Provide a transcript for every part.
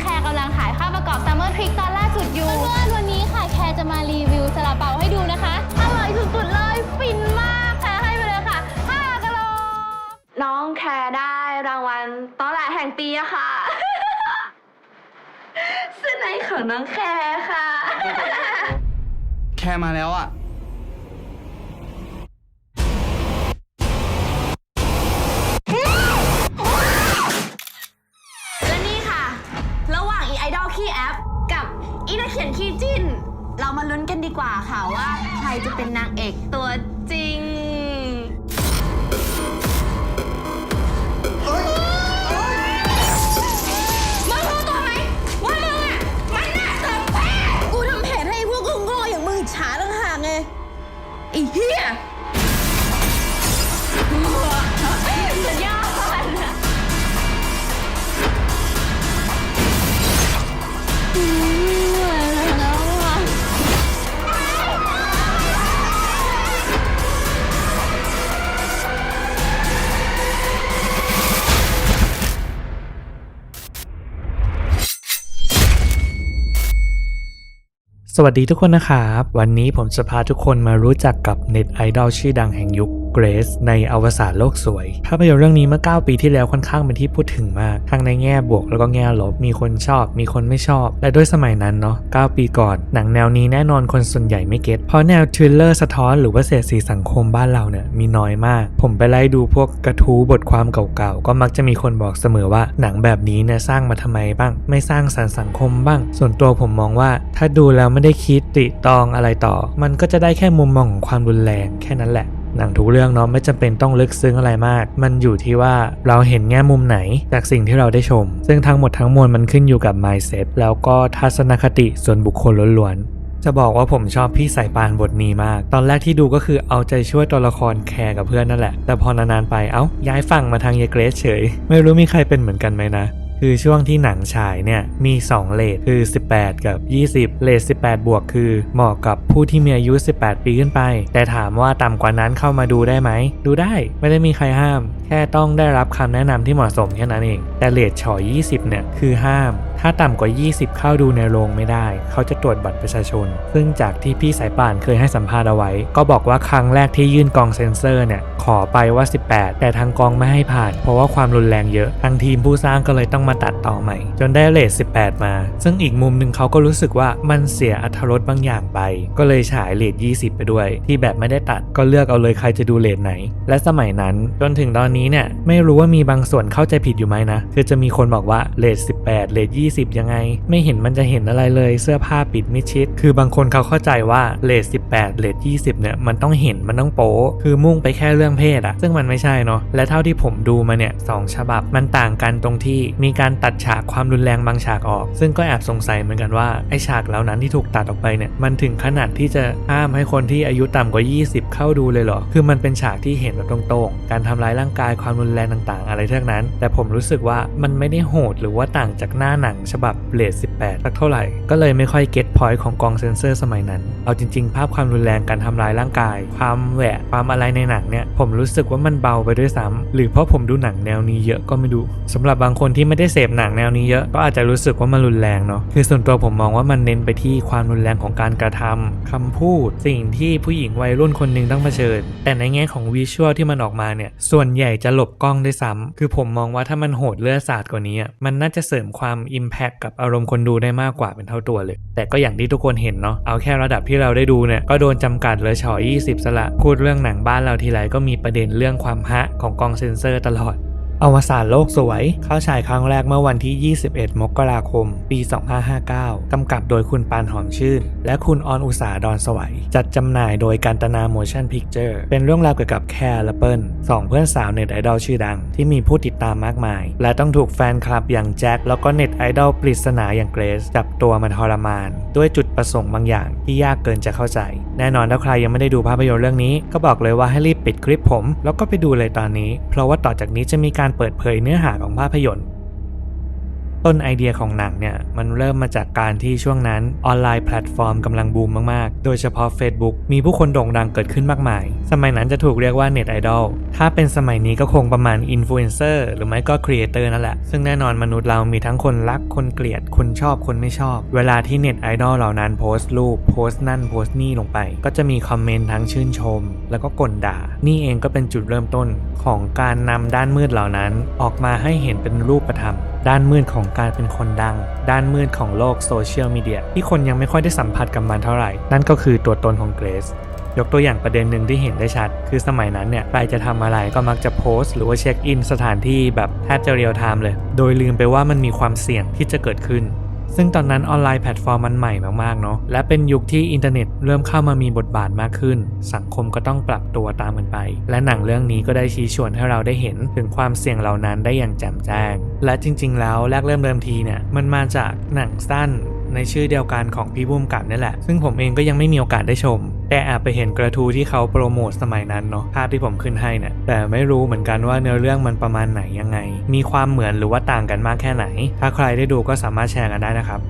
แคร์กำลังถ่ายภาพประกอบ Summer Trick ตอนล่าสุดอยู่เพื่อนๆวันนี้ค่ะแคร์จะมารีวิวซาลาเปาให้ดูนะคะอร่อยสุดๆเลยฟินมากค่ะให้ไปเลยค่ะ5 กะโหลน้องแคร์ได้รางวัลตอแหลแห่งปีอะค่ะ เสื้อในของน้องแคร์ค่ะ แคร์มาแล้วอ่ะและนี่ค่ะ ระหว่างอีไอดอลขี้แอปกับอีนักเขียนขี้จิ้น เรามาลุ้นกันดีกว่าค่ะว่าใครจะเป็นนางเอกตัวจริงมึงรู้ตัวไหมว่ามึงอ่ะมันน่าเกินแพ้กูทำแผนให้พวกโง่ๆอย่างมึงฉาต่างหากไงไอ้เหี้ยสุดยอดสวัสดีทุกคนนะครับวันนี้ผมจะพาทุกคนมารู้จักกับเน็ตไอดอลชื่อดังแห่งยุคเกรซในอวสานโลกสวยภาพยนตร์เรื่องนี้เมื่อ9 ปีที่แล้วค่อนข้างเป็นที่พูดถึงมากทั้งในแง่บวกแล้วก็แง่ลบมีคนชอบมีคนไม่ชอบและด้วยสมัยนั้นเนาะ9 ปีก่อนหนังแนวนี้แน่นอนคนส่วนใหญ่ไม่เก็ตเพราะแนวทริลเลอร์สะท้อนหรือว่าเศษสีสังคมบ้านเราเนี่ยมีน้อยมากผมไปไล่ดูพวกกระทู้บทความเก่าๆก็มักจะมีคนบอกเสมอว่าหนังแบบนี้เนี่ยสร้างมาทำไมบ้างไม่สร้างสรรค์สังคมบ้างส่วนตัวผมมองว่าถ้าดูแล้วไม่ได้คิดติตองอะไรต่อมันก็จะได้แค่มุมมองของความรุนแรงแค่นั้นแหละหนังทุกเรื่องเนาะไม่จำเป็นต้องลึกซึ้งอะไรมากมันอยู่ที่ว่าเราเห็นแง่มุมไหนจากสิ่งที่เราได้ชมซึ่งทั้งหมดทั้งมวลมันขึ้นอยู่กับ mindset แล้วก็ทัศนคติส่วนบุคคลล้วนๆจะบอกว่าผมชอบพี่สายปานบทนี้มากตอนแรกที่ดูก็คือเอาใจช่วยตัวละครแคร์กับเพื่อนนั่นแหละแต่พอนานๆไปย้ายฝั่งมาทางยายเกรซเฉยไม่รู้มีใครเป็นเหมือนกันไหมนะคือช่วงที่หนังฉายเนี่ยมี2เรทคือ18กับ20เรท18บวกคือเหมาะกับผู้ที่มีอายุ18 ปีขึ้นไปแต่ถามว่าต่ำกว่านั้นเข้ามาดูได้ไหมดูได้ไม่ได้มีใครห้ามแค่ต้องได้รับคำแนะนำที่เหมาะสมแค่นั้นเองแต่เรทฉอ20เนี่ยคือห้ามถ้าต่ำกว่า20เข้าดูในโรงไม่ได้เขาจะตรวจบัตรประชาชนซึ่งจากที่พี่สายป่านเคยให้สัมภาษณ์เอาไว้ก็บอกว่าครั้งแรกที่ยื่นกองเซ็นเซอร์เนี่ยขอไปว่า18แต่ทางกองไม่ให้ผ่านเพราะว่าความรุนแรงเยอะทางทีมผู้สร้างก็เลยต้องมาตัดต่อใหม่จนได้เรท18มาซึ่งอีกมุมหนึ่งเขาก็รู้สึกว่ามันเสียอรรถรสบางอย่างไปก็เลยฉายเรท20ไปด้วยที่แบบไม่ได้ตัดก็เลือกเอาเลยใครจะดูเรทไหนและสมัยนั้นจนถึงตอนนี้เนี่ยไม่รู้ว่ามีบางส่วนเข้าใจผิดอยู่ไหมนะคือจะมีคนบอกว่าเรท18เรท20ยังไงไม่เห็นมันจะเห็นอะไรเลยเสื้อผ้าปิดมิดชิดคือบางคนเขาเข้าใจว่าเรท18เรท20เนี่ยมันต้องเห็นมันต้องโป๊คือมุ่งไปแค่เรื่องเพศอะซึ่งมันไม่ใช่เนาะและเท่าที่ผมดูมาเนี่ย2ฉบับมันต่างกันตรงที่มีการตัดฉากความรุนแรงบางฉากออกซึ่งก็แอบสงสัยเหมือนกันว่าไอฉากเหล่านั้นที่ถูกตัดออกไปเนี่ยมันถึงขนาดที่จะห้ามให้คนที่อายุต่ำกว่า20เข้าดูเลยเหรอคือมันเป็นฉากที่เห็นแบบตรงๆการทำร้ายร่างกายความรุนแรงต่างๆอะไรทั้งนั้นแต่ผมรู้สึกว่ามันไม่ได้โหดหรือว่าต่างจากหน้าหนังฉบับเรท18สักเท่าไหร่ก็เลยไม่ค่อยเก็ตพอยต์ของกองเซนเซอร์สมัยนั้นเอาจริงๆภาพความรุนแรงการทำร้ายร่างกายความแหวะความอะไรในหนังเนี่ยผมรู้สึกว่ามันเบาไปด้วยซ้ำหรือเพราะผมดูหนังแนวนี้เยอะก็ไม่รู้สำหรับบางคนที่ไม่ได้เสพหนังแนวนี้เยอะก็อาจจะรู้สึกว่ามันรุนแรงเนาะคือส่วนตัวผมมองว่ามันเน้นไปที่ความรุนแรงของการกระทำคำพูดสิ่งที่ผู้หญิงวัยรุ่นคนหนึ่งต้องเผชิญแต่ในแง่ของวิชวลที่มันออกมาเนี่ยส่วนใหญ่จะหลบกล้องด้วยซ้ำคือผมมองว่าถ้ามันโหดเลือดสาดกว่านี้มันน่าจะเสริมความ impact กับอารมณ์คนดูได้มากกว่าเป็นเท่าตัวเลยแต่ก็อย่างที่ทุกคนเห็นเนาะเอาแค่ระดับที่เราได้ดูเนี่ยก็โดนจำกัดเลยฉอ20ซะละพูดเรื่องหนังบ้านเราทีไรก็มีประเด็นเรื่องความฮะของกองเซ็นเซอร์ตลอดอวสานโลกสวยเข้าฉายครั้งแรกเมื่อวันที่21มกราคมปี2559กำกับโดยคุณปานหอมชื่นและคุณออนอุษาดอนสวัยจัดจำหน่ายโดยกันตนา Motion Picture เป็นเรื่องราวเกี่ยวกับแคร์และเปิ้ล2เพื่อนสาวเน็ตไอดอลชื่อดังที่มีผู้ติดตามมากมายและต้องถูกแฟนคลับอย่างแจ็คแล้วก็เน็ตไอดอลปริศนาอย่างเกรซจับตัวมาทรมานด้วยจุดประสงค์บางอย่างที่ยากเกินจะเข้าใจแน่นอนถ้าใครยังไม่ได้ดูภาพยนตร์เรื่องนี้ก็บอกเลยว่าให้รีบปิดคลิปผมแล้วก็ไปดูเลยตอนนี้เพราะว่าต่อจากนี้จะมีการเปิดเผยเนื้อหาของภาพยนตร์ ต้นไอเดียของหนังเนี่ยมันเริ่มมาจากการที่ช่วงนั้นออนไลน์แพลตฟอร์มกำลังบูมมากๆโดยเฉพาะ Facebook มีผู้คนโด่งดังเกิดขึ้นมากมายสมัยนั้นจะถูกเรียกว่าเน็ตไอดอลถ้าเป็นสมัยนี้ก็คงประมาณอินฟลูเอนเซอร์หรือไม่ก็ครีเอเตอร์นั่นแหละซึ่งแน่นอนมนุษย์เรามีทั้งคนรักคนเกลียดคนชอบคนไม่ชอบเวลาที่เน็ตไอดอลเหล่านั้นโพสต์รูปโพสต์นั่นโพสต์นี่ลงไปก็จะมีคอมเมนต์ทั้งชื่นชมแล้วก็กลด่านี่เองก็เป็นจุดเริ่มต้นของการนำด้านมืดเหล่านั้นออกมาให้เห็นเป็นรูปธรรมด้านมืดของการเป็นคนดังด้านมืดของโลกโซเชียลมีเดียที่คนยังไม่ค่อยได้สัมผัสกับมันเท่าไหร่นั่นก็คือตัวตนของเกรซยกตัวอย่างประเด็นหนึ่งที่เห็นได้ชัดคือสมัยนั้นเนี่ยใครจะทำอะไรก็มักจะโพสต์หรือว่าเช็คอินสถานที่แบบแทบจะเรียลไทม์เลยโดยลืมไปว่ามันมีความเสี่ยงที่จะเกิดขึ้นซึ่งตอนนั้นออนไลน์แพลตฟอร์มมันใหม่มากๆเนาะและเป็นยุคที่อินเทอร์เน็ตเริ่มเข้ามามีบทบาทมากขึ้นสังคมก็ต้องปรับตัวตามกันไปและหนังเรื่องนี้ก็ได้ชี้ชวนให้เราได้เห็นถึงความเสี่ยงเหล่านั้นได้อย่างแจ่มแจ้งและจริงๆแล้วแรกเริ่มทีเนี่ยมันมาจากหนังสั้นในชื่อเดียวกันของพี่พุ่มกับนี่แหละซึ่งผมเองก็ยังไม่มีโอกาสได้ชมแต่แอบไปเห็นกระทู้ที่เขาโปรโมทสมัยนั้นเนาะภาพที่ผมขึ้นให้เนี่ยแต่ไม่รู้เหมือนกันว่าเนื้อเรื่องมันประมาณไหนยังไงมีความเหมือนหรือว่าต่างกันมากแค่ไหนถ้าใครได้ดูก็สามารถแชร์กันได้นะครั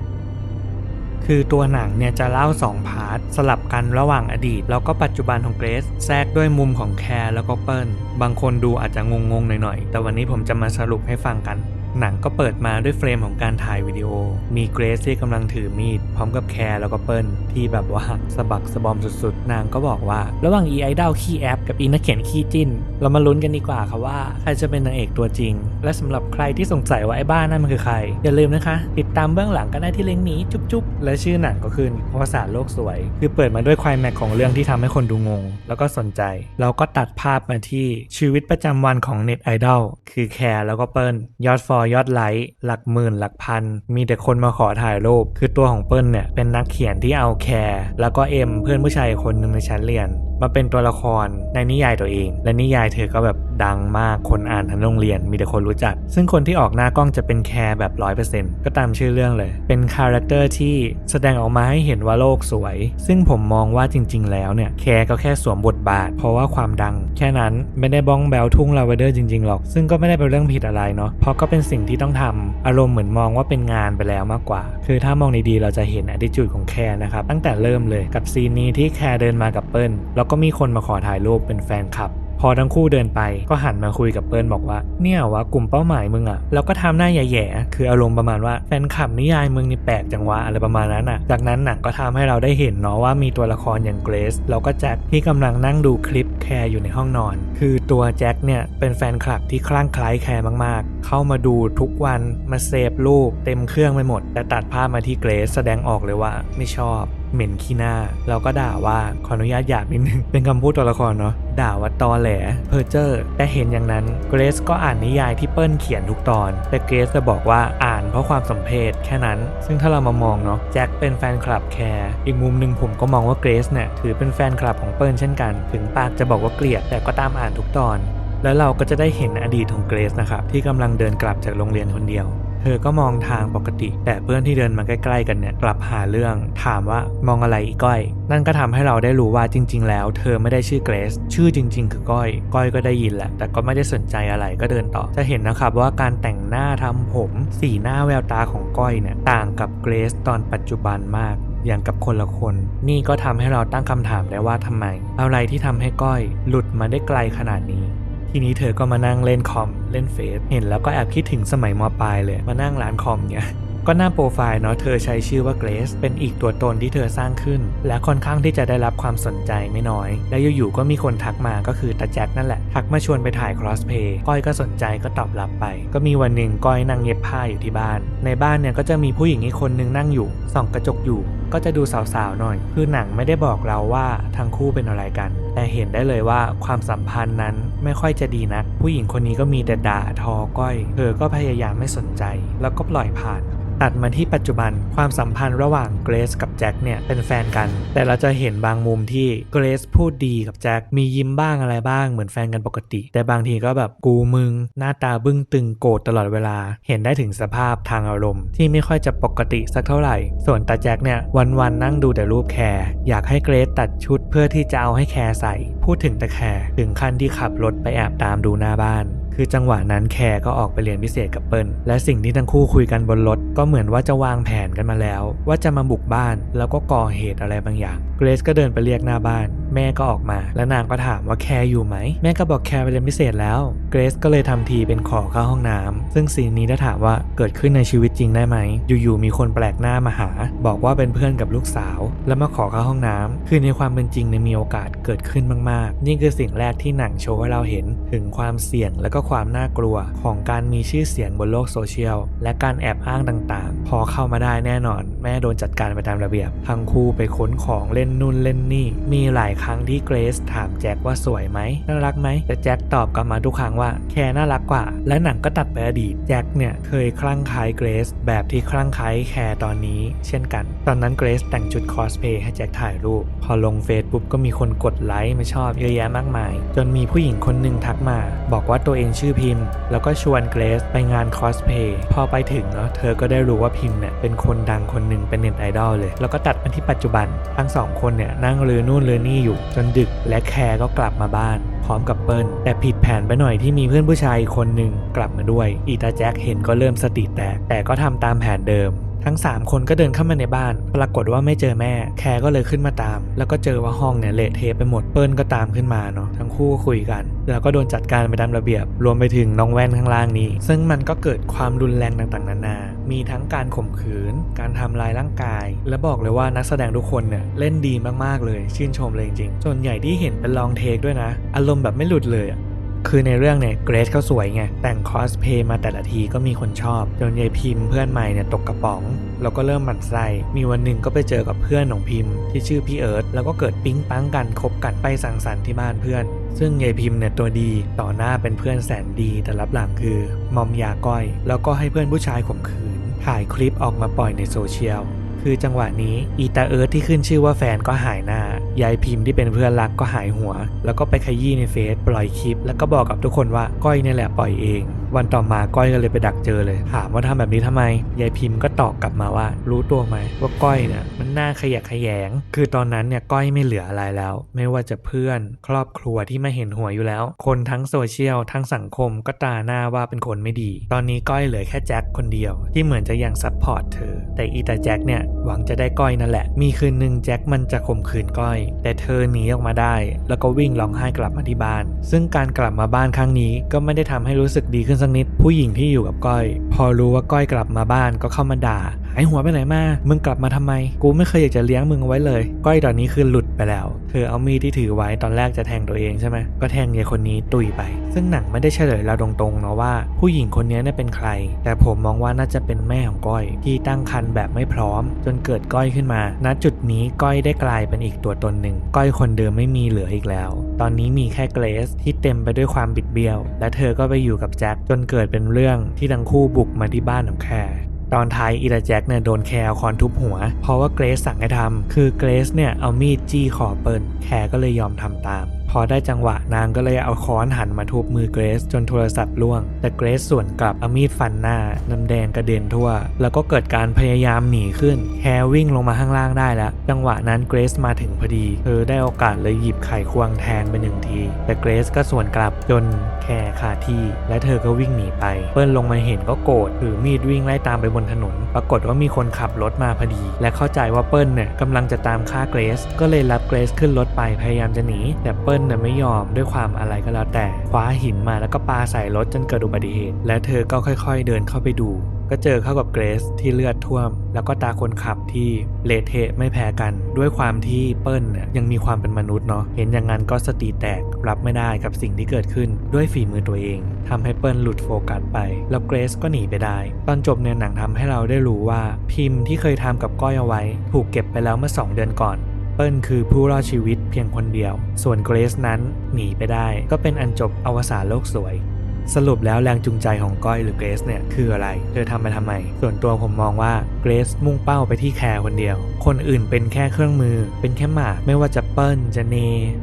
บคือตัวหนังเนี่ยจะเล่า2พาร์ทสลับกันระหว่างอดีตแล้วก็ปัจจุบันของเกรซแทรกด้วยมุมของแคร์แล้วก็เปิ้ลบางคนดูอาจจะงงๆหน่อยๆแต่วันนี้ผมจะมาสรุปให้ฟังกันหนังก็เปิดมาด้วยเฟรมของการถ่ายวิดีโอมีเกรซที่กำลังถือมีดพร้อมกับแคร์แล้วก็เปิ้ลที่แบบว่าสะบักสะบอมสุดๆนางก็บอกว่าระหว่างอีไอดอลขี้แอปกับอีนักเขียนขี้จิ้นเรามาลุ้นกันดีกว่าค่ะว่าใครจะเป็นนางเอกตัวจริงและสำหรับใครที่สงสัยว่าไอ้บ้านั่นมันคือใครอย่าลืมนะคะติดตามเบื้องหลังกันได้ที่ลิงก์นี้จุ๊บๆและชื่อหนังก็คืออวสานโลกสวยคือเปิดมาด้วยไคลแม็กซ์ของเรื่องที่ทำให้คนดูงงแล้วก็สนใจเราก็ตัดภาพมาที่ชีวิตประจำวันของเน็ตไอดอลคือแคร์แล้วก็เปิ้ลยอดฟอลยอดไลค์หลักหมื่นหลักพันมีแต่คนมาขอถ่ายรูปคือตัวของเปิ้ลเนี่ยเป็นนักเขียนที่เอาแคร์แล้วก็เอ็มเพื่อนผู้ชายคนหนึ่งในชั้นเรียนมาเป็นตัวละครในนิยายตัวเองและนิยายเธอก็แบบดังมากคนอ่านทั้งโรงเรียนมีแต่คนรู้จักซึ่งคนที่ออกหน้ากล้องจะเป็นแคร์แบบ 100% ก็ตามชื่อเรื่องเลยเป็นคาแรคเตอร์ที่แสดงออกมาให้เห็นว่าโลกสวยซึ่งผมมองว่าจริงๆแล้วเนี่ยแคร์ก็แค่สวมบทบาทเพราะว่าความดังแค่นั้นไม่ได้บ้องแบลทุ่งลาเวนเดอร์จริงๆหรอกซึ่งก็ไม่ได้เป็นเรื่องผิดอะไรเนาะเพราะก็เป็นสิ่งที่ต้องทำอารมณ์เหมือนมองว่าเป็นงานไปแล้วมากกว่าคือถ้ามองดีๆเราจะเห็น attitude ของแคร์นะครับตั้งแต่เริ่มเลยกับซีนนี้ที่แคร์เดินมากับเปิ้ลแล้วก็มีคนมาขอถ่ายรูปเป็นแฟนคลับพอทั้งคู่เดินไปก็หันมาคุยกับเปิ้ลบอกว่าเนี่ยวะกลุ่มเป้าหมายมึงอะแล้วก็ทำหน้าแย่ๆคืออารมณ์ประมาณว่าแฟนคลับนิยายมึงนี่แปลกจังวะอะไรประมาณนั้นอะจากนั้นหนังก็ทำให้เราได้เห็นเนาะว่ามีตัวละครอย่างเกรซแล้วก็แจ็คที่กำลังนั่งดูคลิปแคร์อยู่ในห้องนอนคือตัวแจ็คเนี่ยเป็นแฟนคลับที่คลั่งไคล้แคร์มากๆเข้ามาดูทุกวันมาเซฟรูปเต็มเครื่องไปหมดแต่ตัดภาพมาที่เกรซแสดงออกเลยว่าไม่ชอบเหม็นขี้หน้าเราก็ด่าว่าขออนุญาตหยาบนิดนึงเป็นคำพูดตัวละครเนาะด่าว่าตอแหลเพอเจอร์แต่เห็นอย่างนั้นเกรซก็อ่านนิยายที่เปิ้ลเขียนทุกตอนแต่เกรซจะบอกว่าอ่านเพราะความสมเพชแค่นั้นซึ่งถ้าเรามามองเนาะแจ็คเป็นแฟนคลับแคร์อีกมุมนึงผมก็มองว่าเกรซเนี่ยถือเป็นแฟนคลับของเปิ้ลเช่นกันถึงปากจะบอกว่าเกลียดแต่ก็ตามอ่านทุกตอนแล้วเราก็จะได้เห็นอดีตของเกรซนะครับที่กำลังเดินกลับจากโรงเรียนคนเดียวเธอก็มองทางปกติแต่เพื่อนที่เดินมาใกล้ๆกันเนี่ยกลับหาเรื่องถามว่ามองอะไรอีก้อยนั่นก็ทำให้เราได้รู้ว่าจริงๆแล้วเธอไม่ได้ชื่อเกรซชื่อจริงๆคือก้อยก็ได้ยินแหละแต่ก็ไม่ได้สนใจอะไรก็เดินต่อจะเห็นนะครับว่าการแต่งหน้าทำผมสีหน้าแววตาของก้อยเนี่ยต่างกับเกรซตอนปัจจุบันมากอย่างกับคนละคนนี่ก็ทำให้เราตั้งคำถามได้ว่าทำไมอะไรที่ทำให้ก้อยหลุดมาได้ไกลขนาดนี้ทีนี้เธอก็มานั่งเล่นคอมเล่นเฟซเห็นแล้วก็แอบคิดถึงสมัยม.ปลายเลยมานั่งร้านคอมเนี่ยก็หน้าโปรไฟล์เนาะเธอใช้ชื่อว่าเกรซเป็นอีกตัวตนที่เธอสร้างขึ้นและค่อนข้างที่จะได้รับความสนใจไม่น้อยและอยู่ๆก็มีคนทักมาก็คือตาแจ็คนั่นแหละทักมาชวนไปถ่ายครอสเพย์ก้อยก็สนใจก็ตอบรับไปก็มีวันหนึ่งก้อยนั่งเย็บผ้าอยู่ที่บ้านในบ้านเนี่ยก็จะมีผู้หญิงอีกคนนึงนั่งอยู่ส่องกระจกอยู่ก็จะดูสาวๆหน่อยคือหนังไม่ได้บอกเราว่าทั้งคู่เป็นอะไรกันแต่เห็นได้เลยว่าความสัมพันธ์นั้นไม่ค่อยจะดีนักผู้หญิงคนนี้ก็มีแต่ด่าทอก้อยเธอก็พยายามไม่สนใจแล้วก็ปล่อยผ่านตัดมาที่ปัจจุบันความสัมพันธ์ระหว่างเกรซกับแจ็คเนี่ยเป็นแฟนกันแต่เราจะเห็นบางมุมที่เกรซพูดดีกับแจ็คมียิ้มบ้างอะไรบ้างเหมือนแฟนกันปกติแต่บางทีก็แบบกูมึงหน้าตาบึ้งตึงโกรธตลอดเวลาเห็นได้ถึงสภาพทางอารมณ์ที่ไม่ค่อยจะปกติสักเท่าไหร่ส่วนตาแจ็คเนี่ยวันๆนั่งดูแต่รูปแคร์อยากให้เกรซตัดชุดเพื่อที่จะเอาให้แคร์ใส่พูดถึงแต่แคร์ถึงขั้นที่ขับรถไปแอบตามดูหน้าบ้าน คือจังหวะนั้นแคร์ก็ออกไปเรียนพิเศษกับเปิ้ลและสิ่งที่ทั้งคู่คุยกันบนรถก็เหมือนว่าจะวางแผนกันมาแล้วว่าจะมาบุกบ้านแล้วก็ก่อเหตุอะไรบางอย่างเกรซก็เดินไปเรียกหน้าบ้านแม่ก็ออกมาและนางก็ถามว่าแคร์อยู่ไหมแม่ก็บอกแคร์ไปเรียนพิเศษแล้วเกรซก็เลยทำทีเป็นขอเข้าห้องน้ำซึ่งซีนนี้ถ้าถามว่าเกิดขึ้นในชีวิตจริงได้ไหมอยู่ๆมีคนแปลกหน้ามาหาบอกว่าเป็นเพื่อนกับลูกสาวแล้วมาขอเข้าห้องน้ำคือในความเป็นจริงมีโอกาสเกิดขึ้นมากๆนี่คือสิ่งแรกที่หนังโชว์ให้เราเห็นถึงความเสี่ยงและก็ความน่ากลัวของการมีชื่อเสียงบนโลกโซเชียลและการแอบอ้างต่างๆพอเข้ามาได้แน่นอนแม่โดนจัดการไปตามระเบียบทั้งคู่ไปค้นของเล่นนู่นเล่นนี่มีหลายครั้งที่เกรซถามแจ็คว่าสวยไหมน่ารักไหมแต่แจ็คตอบกลับมาทุกครั้งว่าแคร์น่ารักกว่าและหนังก็ตัดไปอดีตแจ็คเนี่ยเคยคลั่งไคล้เกรซแบบที่คลั่งไคล้แคร์ตอนนี้เช่นกันตอนนั้นเกรซแต่งชุดคอสเพลย์ให้แจ็คถ่ายรูปพอลงเฟซปุ๊บก็มีคนกดไลค์มาชอบเยอะแยะมากมายจนมีผู้หญิงคนหนึ่งทักมาบอกว่าตัวเองชื่อพิมพ์แล้วก็ชวนเกรซไปงานคอสเพลย์พอไปถึงเนาะเธอก็ได้รู้ว่าพิมพ์เนี่ยเป็นคนดังคนหนึ่งเป็นเน็ตไอดอลเลยแล้วก็ตัดมาที่ปัจจุบันทั้งสองคนเนี่ยนั่งลือนู่นลือนี่อยู่จนดึกและแคร์ก็กลับมาบ้านพร้อมกับเปิ้ลแต่ผิดแผนไปหน่อยที่มีเพื่อนผู้ชายคนหนึ่งกลับมาด้วยอีตาแจ็คเห็นก็เริ่มสติแตกแต่ก็ทำตามแผนเดิมทั้ง3คนก็เดินเข้ามาในบ้านปรากฏว่าไม่เจอแม่แคร์ก็เลยขึ้นมาตามแล้วก็เจอว่าห้องเนี่ยเละเทะไปหมดเปิ้ลก็ตามขึ้นมาเนาะทั้งคู่คุยกันแล้วก็โดนจัดการไปตามระเบียบรวมไปถึงน้องแว่นข้างล่างนี้ซึ่งมันก็เกิดความรุนแรงต่างๆนานามีทั้งการข่มขืนการทำลายร่างกายและบอกเลยว่านักแสดงทุกคนเนี่ยเล่นดีมากๆเลยชื่นชมเลยจริงๆส่วนใหญ่ที่เห็นเป็นลองเทคด้วยนะอารมณ์แบบไม่หลุดเลยคือในเรื่องเนี่ยเกรซเขาสวยไงแต่งคอสเพลย์มาแต่ละทีก็มีคนชอบจนยายพิมพ์เพื่อนใหม่เนี่ยตกกระป๋องแล้วก็เริ่มหมั่นไส้มีวันหนึ่งก็ไปเจอกับเพื่อนของพิมพ์ที่ชื่อพี่เอิร์ธแล้วก็เกิดปิ๊งปังกันคบกันไปสังสรรค์ที่บ้านเพื่อนซึ่งยายพิมพ์เนี่ยตัวดีต่อหน้าเป็นเพื่อนแสนดีแต่รับหลังคือมอมยาก้อยแล้วก็ให้เพื่อนผู้ชายข่มขืนถ่ายคลิปออกมาปล่อยในโซเชียลคือจังหวะนี้อีตาเอิร์ธที่ขึ้นชื่อว่าแฟนก็หายหน้ายายพิมพ์ที่เป็นเพื่อนรักก็หายหัวแล้วก็ไปขยี้ในเฟซปล่อยคลิปแล้วก็บอกกับทุกคนว่าก้อยนี่แหละปล่อยเองวันต่อมาก้อยก็เลยไปดักเจอเลยถามว่าทำแบบนี้ทำไมยายพิมพ์ก็ตอบกลับมาว่ารู้ตัวไหมว่าก้อยเนี่ยมันน่าขยะแขยงคือตอนนั้นเนี่ยก้อยไม่เหลืออะไรแล้วไม่ว่าจะเพื่อนครอบครัวที่ไม่เห็นหัวอยู่แล้วคนทั้งโซเชียลทั้งสังคมก็ตราหน้าว่าเป็นคนไม่ดีตอนนี้ก้อยเหลือแค่แจ็คคนเดียวที่เหมือนจะยังซัพพอร์ตเธอแต่อีตาแจ็คเนี่ยหวังจะได้ก้อยนั่นแหละมีคืนนึงแจ็คมันจะข่มขืนก้อยแต่เธอหนีออกมาได้แล้วก็วิ่งร้องไห้กลับมาที่บ้านซึ่งการกลับมาบ้านครั้งนี้ก็ไม่ได้ทำให้รู้สึกดีขึ้นสักนิดผู้หญิงที่อยู่กับก้อยพอรู้ว่าก้อยกลับมาบ้านก็เข้ามาด่าหายหัวไปไหนมามึงกลับมาทำไมกูไม่เคยอยากจะเลี้ยงมึงเอาไว้เลยก้อยตอนนี้คือหลุดไปแล้วเธอเอามีดที่ถือไว้ตอนแรกจะแทงตัวเองใช่ไหมก็แทงยายคนนี้ตุยไปซึ่งหนังไม่ได้เฉลยเราตรงๆเนาะว่าผู้หญิงคนนี้เนี่ยเป็นใครแต่ผมมองว่าน่าจะเป็นแม่ของก้อยที่ตั้งครรภ์แบบไม่พร้อมจนเกิดก้อยขึ้นมาณจุดนี้ก้อยได้กลายเป็นอีกตัวตนหนึ่งก้อยคนเดิมไม่มีเหลืออีกแล้วตอนนี้มีแค่เกรซที่เต็มไปด้วยความบิดเบี้ยวและเธอก็ไปอยู่กับแจ็คจนเกิดเป็นเรื่องที่ทั้งคู่บุกมาที่บ้านของแคร์ตอนท้ายอีตาแจ็คเนี่ยโดนแคร์เอาค้อนทุบหัวเพราะว่าเกรซสั่งให้ทำคือเกรซเนี่ยเอามีดจี้คอเปิ้ลแคร์ก็เลยยอมทำตามพอได้จังหวะนางก็เลยเอาค้อนหันมาทุบมือเกรซจนโทรศัพท์ร่วงแต่เกรซสวนกลับเอามีดฟันหน้าน้ำแดงกระเด็นทั่วแล้วก็เกิดการพยายามหนีขึ้นแคร์วิ่งลงมาข้างล่างได้แล้วจังหวะนั้นเกรซมาถึงพอดีเธอได้โอกาสเลยหยิบไขควงแทงไป1 ทีแต่เกรซก็สวนกลับจนแคร์ขาดที่และเธอก็วิ่งหนีไปเปิ้ลลงมาเห็นก็โกรธถือมีดวิ่งไล่ตามไปบนถนนปรากฏว่ามีคนขับรถมาพอดีและเข้าใจว่าเปิ้ลเนี่ยกำลังจะตามฆ่าเกรซก็เลยรับเกรซขึ้นรถไปพยายามจะหนีแต่เปิ้ลเนี่ยไม่ยอมด้วยความอะไรก็แล้วแต่คว้าหินมาแล้วก็ปาใส่รถจนเกิดอุบัติเหตุและเธอก็ค่อยๆเดินเข้าไปดูก็เจอเข้ากับเกรซที่เลือดท่วมแล้วก็ตาคนขับที่เละเทะไม่แพ้กันด้วยความที่เปิ้ลเนี่ยยังมีความเป็นมนุษย์เนาะเห็นอย่างนั้นก็สติแตกรับไม่ได้กับสิ่งที่เกิดขึ้นด้วยฝีมือตัวเองทำให้เปิ้ลหลุดโฟกัสไปแล้วเกรซก็หนีไปได้ตอนจบเนี่ยหนังทำให้เราได้รู้ว่าพิมพ์ที่เคยทำกับก้อยเอาไว้ถูกเก็บไปแล้วเมื่อ2 เดือนก่อนเปิ้ลคือผู้รอดชีวิตเพียงคนเดียวส่วนเกรซนั้นหนีไปได้ก็เป็นอันจบอวสานโลกสวยสรุปแล้วแรงจูงใจของก้อยหรือเกรซเนี่ยคืออะไรเธอทำไปทำไมส่วนตัวผมมองว่าเกรซมุ่งเป้าไปที่แคร์คนเดียวคนอื่นเป็นแค่เครื่องมือเป็นแค่หมากไม่ว่าจะเปิ้ลจะเน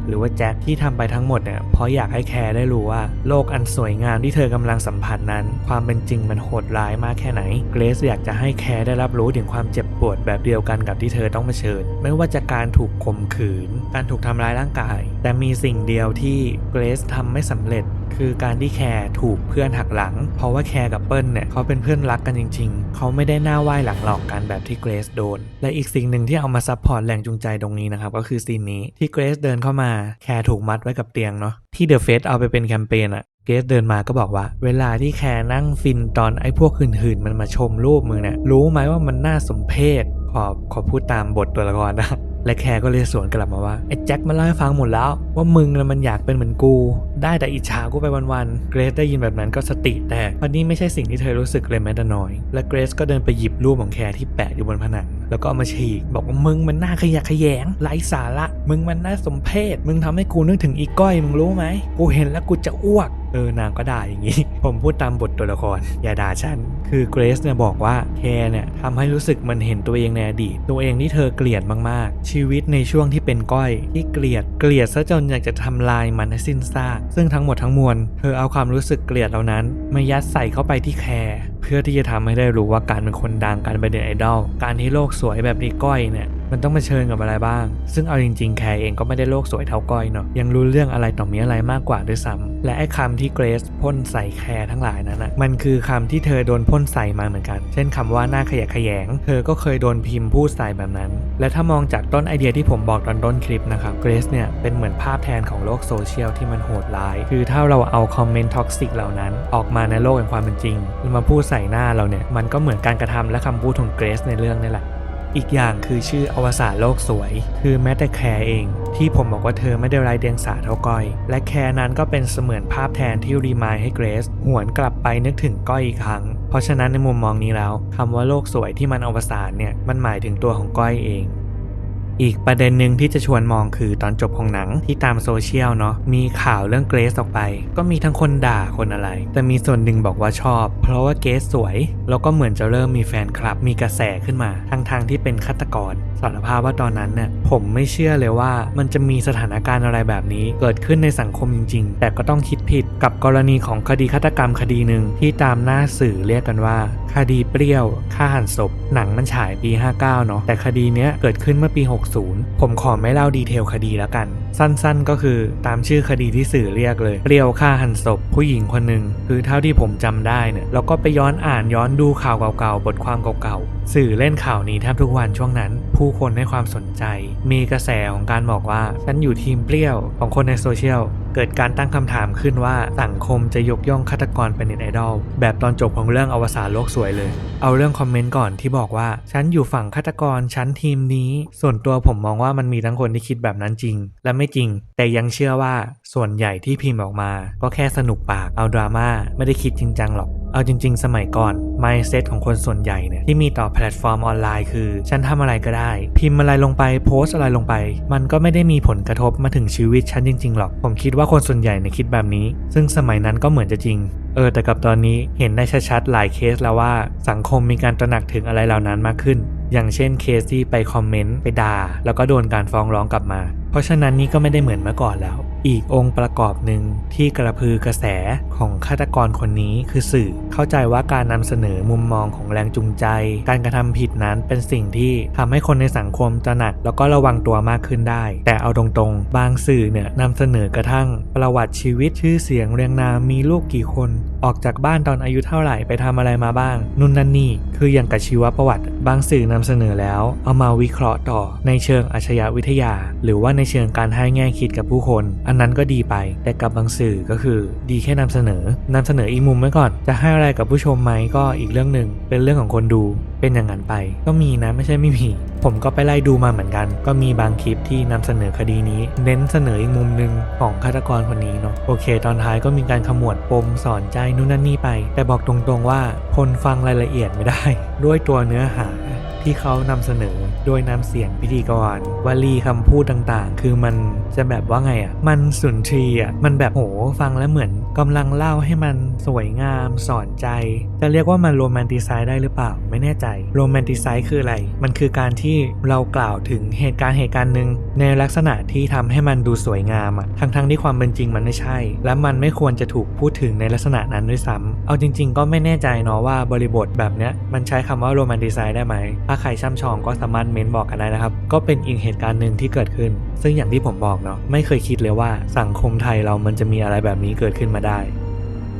หรือว่าแจ็คที่ทำไปทั้งหมดเนี่ยเพราะอยากให้แคร์ได้รู้ว่าโลกอันสวยงามที่เธอกำลังสัมผัสนั้นความเป็นจริงมันโหดร้ายมากแค่ไหนเกรซอยากจะให้แคร์ได้รับรู้ถึงความเจ็บปวดแบบเดียวกันกับที่เธอต้องเผชิญไม่ว่าจะการถูกข่มขืนการถูกทำร้ายร่างกายแต่มีสิ่งเดียวที่เกรซทำไม่สำเร็จ คือการที่แคร์ถูกเพื่อนหักหลังเพราะว่าแคร์กับเปิ้ลเนี่ยเขาเป็นเพื่อนรักกันจริงๆเขาไม่ได้หน้าไหว้หลังหลอกกันแบบที่เกรซโดนและอีกสิ่งหนึ่งที่เอามาซัพพอร์ตแรงจูงใจตรงนี้นะครับก็คือซีนนี้ที่เกรซเดินเข้ามาแคร์ถูกมัดไว้กับเตียงเนาะที่เดอะเฟสเอาไปเป็นแคมเปญอะเกรซเดินมาก็บอกว่าเวลาที่แคร์นั่งฟินตอนไอ้พวกหื่นๆมันมาชมรูปมึงเนี่ยรู้ไหมว่ามันน่าสมเพชขอพูดตามบทตัวละครนะและแคร์ก็เลยสวนกลับมาว่าไอ้แจ็คมันเล่าให้ฟังหมดแล้วว่ามึงน่ะมันอยากเป็นเหมือนกูได้แต่อิจฉากูไปวันๆเกรซได้ยินแบบนั้นก็สติแตกเพราะนี่ไม่ใช่สิ่งที่เธอรู้สึกเลยแม้แต่น้อยและเกรซก็เดินไปหยิบรูปของแคร์ที่แปะอยู่บนผนังแล้วก็เอามาฉีกบอกว่ามึงมันน่าขยะแขยงไร้สาระมึงมันน่าสมเพชมึงทำให้กูนึกถึงอีก้อยมึงรู้ไหมกูเห็นแล้วกูจะอ้วกนางก็ด่าอย่างนี้ ผมพูดตามบทตัวละครอย่าด่าฉันคือเกรซเนี่ยบอกว่าแคร์เนี่ยทำให้รู้สึกมันเห็นตัวเองในอดีตตัวเองที่เธอเกลียดมากๆชีวิตในช่วงที่เป็นก้อยที่เกลียดซะจนอยากจะทำลายมันให้สิ้นซากซึ่งทั้งหมดทั้งมวลเธอเอาความรู้สึกเกลียดเหล่านั้นมายัดใส่เข้าไปที่แคร์เพื่อที่จะทำให้ได้รู้ว่าการเป็นคนดังการเป็นเน็ตไอดอลการที่โลกสวยแบบนี้ก้อยเนี่ยมันต้องมาเชิญกับอะไรบ้างซึ่งเอาจริงๆแคร์เองก็ไม่ได้โลกสวยเท่าก้อยเนาะยังรู้เรื่องอะไรต่อมีอะไรมากกว่าด้วยซ้ำและไอ้คำที่เกรซพ่นใส่แคร์ทั้งหลายนั้นนะมันคือคำที่เธอโดนพ่นใส่มาเหมือนกันเช่นคำว่าหน้าขยะแขยงเธอก็เคยโดนพิมพ์พูดใส่แบบนั้นและถ้ามองจากต้นไอเดียที่ผมบอกตอนต้นคลิปนะครับเกรซเนี่ยเป็นเหมือนภาพแทนของโลกโซเชียลที่มันโหดร้ายคือถ้าเราเอาคอมเมนต์ท็อกซิกเหล่านั้นออกมาในโลกแห่งความเป็นจริงแล้วมาพูดใส่หน้าเราเนี่ยมันก็เหมือนการกระทำและคำพูดของเกรซในเรื่องนี่แหละอีกอย่างคือชื่ออวสานโลกสวยคือแม้แต่แคร์เองที่ผมบอกว่าเธอไม่ได้ไร้เดียงสาเท่าก้อยและแคร์นั้นก็เป็นเสมือนภาพแทนที่รีมายให้เกรซหวนกลับไปนึกถึงก้อยอีกครั้งเพราะฉะนั้นในมุมมองนี้แล้วคำว่าโลกสวยที่มันอวสานเนี่ยมันหมายถึงตัวของก้อยเองอีกประเด็นหนึ่งที่จะชวนมองคือตอนจบของหนังที่ตามโซเชียลเนาะมีข่าวเรื่องเกรซออกไปก็มีทั้งคนด่าคนอะไรแต่มีส่วนหนึ่งบอกว่าชอบเพราะว่าเกรซสวยแล้วก็เหมือนจะเริ่มมีแฟนคลับมีกระแสขึ้นมาทั้งที่เป็นฆาตกรสารภาพว่าตอนนั้นเนี่ยผมไม่เชื่อเลยว่ามันจะมีสถานการณ์อะไรแบบนี้เกิดขึ้นในสังคมจริงๆแต่ก็ต้องคิดผิดกับกรณีของคดีฆาตกรรมคดีหนึ่งที่ตามหน้าสื่อเรียกกันว่าคดีเปรี้ยวฆ่าหันศพหนังมันฉายปี 59 เนาะแต่คดีเนี้ยเกิดขึ้นเมื่อปี 60 ผมขอไม่เล่าดีเทลคดีแล้วกันสั้นๆก็คือตามชื่อคดีที่สื่อเรียกเลยเปรี้ยวฆ่าหันศพผู้หญิงคนหนึ่งคือเท่าที่ผมจำได้เนี่ยแล้วก็ไปย้อนดูข่าวเก่าๆบทความเก่าๆสื่อเล่นข่าวนี้แทบทุกวันช่วงนั้นผู้คนให้ความสนใจมีกระแสของการบอกว่าฉันอยู่ทีมเปรี้ยวของคนในโซเชียลเกิดการตั้งคำถามขึ้นว่าสังคมจะยกย่องฆาตกรเป็นเน็ตไอดอลแบบตอนจบของเรื่องอวสานโลกสวยเลยเอาเรื่องคอมเมนต์ก่อนที่บอกว่าฉันอยู่ฝั่งฆาตกรฉันทีมนี้ส่วนตัวผมมองว่ามันมีทั้งคนที่คิดแบบนั้นจริงและไม่จริงแต่ยังเชื่อว่าส่วนใหญ่ที่พิมพ์ออกมาก็แค่สนุกปากเอาดราม่าไม่ได้คิดจริงจังหรอกเอาจริงๆสมัยก่อน mindset ของคนส่วนใหญ่เนี่ยที่มีต่อแพลตฟอร์มออนไลน์คือฉันทำอะไรก็ได้พิมพ์อะไรลงไปโพสอะไรลงไปมันก็ไม่ได้มีผลกระทบมาถึงชีวิตฉันจริงๆหรอกผมคิดว่าคนส่วนใหญ่เนี่ยคิดแบบนี้ซึ่งสมัยนั้นก็เหมือนจะจริงแต่กับตอนนี้เห็นได้ชัดๆหลายเคสแล้วว่าสังคมมีการตระหนักถึงอะไรเหล่านั้นมากขึ้นอย่างเช่นเคสที่ไปคอมเมนต์ไปด่าแล้วก็โดนการฟ้องร้องกลับมาเพราะฉะนั้นนี่ก็ไม่ได้เหมือนเมื่อก่อนแล้วอีกองค์ประกอบหนึ่งที่กระพือกระแสของฆาตกรคนนี้คือสื่อเข้าใจว่าการนำเสนอมุมมองของแรงจูงใจการกระทำผิดนั้นเป็นสิ่งที่ทำให้คนในสังคมตระหนักแล้วก็ระวังตัวมากขึ้นได้แต่เอาตรงๆบางสื่อเนี่ยนำเสนอกระทั่งประวัติชีวิตชื่อเสียงเรียงนามมีลูกกี่คนออกจากบ้านตอนอายุเท่าไหร่ไปทำอะไรมาบ้างนู่นนั่นนี่คืออย่างกับชีวประวัติบางสื่อนำเสนอแล้วเอามาวิเคราะห์ต่อในเชิงอาชญาวิทยาหรือว่าในเชิงการให้แง่คิดกับผู้คนอันนั้นก็ดีไปแต่กับบางสื่อก็คือดีแค่นำเสนออีกมุมไว้ก่อนจะให้อะไรกับผู้ชมไหมก็อีกเรื่องหนึ่งเป็นเรื่องของคนดูเป็นอย่างนั้นไปก็มีนะไม่ใช่ไม่มีผมก็ไปไล่ดูมาเหมือนกันก็มีบางคลิปที่นำเสนอคดีนี้เน้นเสนออีกมุมหนึ่งของฆาตกรคนนี้เนาะโอเคตอนท้ายก็มีการขมวดปมสอนใจนู่นนั่นนี่ไปแต่บอกตรงๆว่าคนฟังรายละเอียดไม่ได้ด้วยตัวเนื้อหาที่เขานำเสนอโดยนำเสียงพิธีกรวลีคำพูดต่างๆคือมันจะแบบว่าไงมันสุนทรีมันแบบโหฟังแล้วเหมือนกำลังเล่าให้มันสวยงามสอนใจจะเรียกว่ามันโรแมนติไซด์ได้หรือเปล่าไม่แน่ใจโรแมนติไซด์คืออะไรมันคือการที่เรากล่าวถึงเหตุการณ์หนึ่งในลักษณะที่ทำให้มันดูสวยงามทั้งที่ความเป็นจริงมันไม่ใช่และมันไม่ควรจะถูกพูดถึงในลักษณะนั้นด้วยซ้ำเอาจริงๆก็ไม่แน่ใจเนาะว่าบริบทแบบเนี้ยมันใช้คำว่าโรแมนติไซด์ได้ไหมถ้าใครช่ำชองก็สามารถเม้นบอกกันได้นะครับก็เป็นอีกเหตุการณ์หนึ่งที่เกิดขึ้นซึ่งอย่างที่ผมบอกเนาะไม่เคยคิดเลยว่าสังคมไทยเรามันจะมีอะไรแบบนี้เกิดขึ้นมา มาได้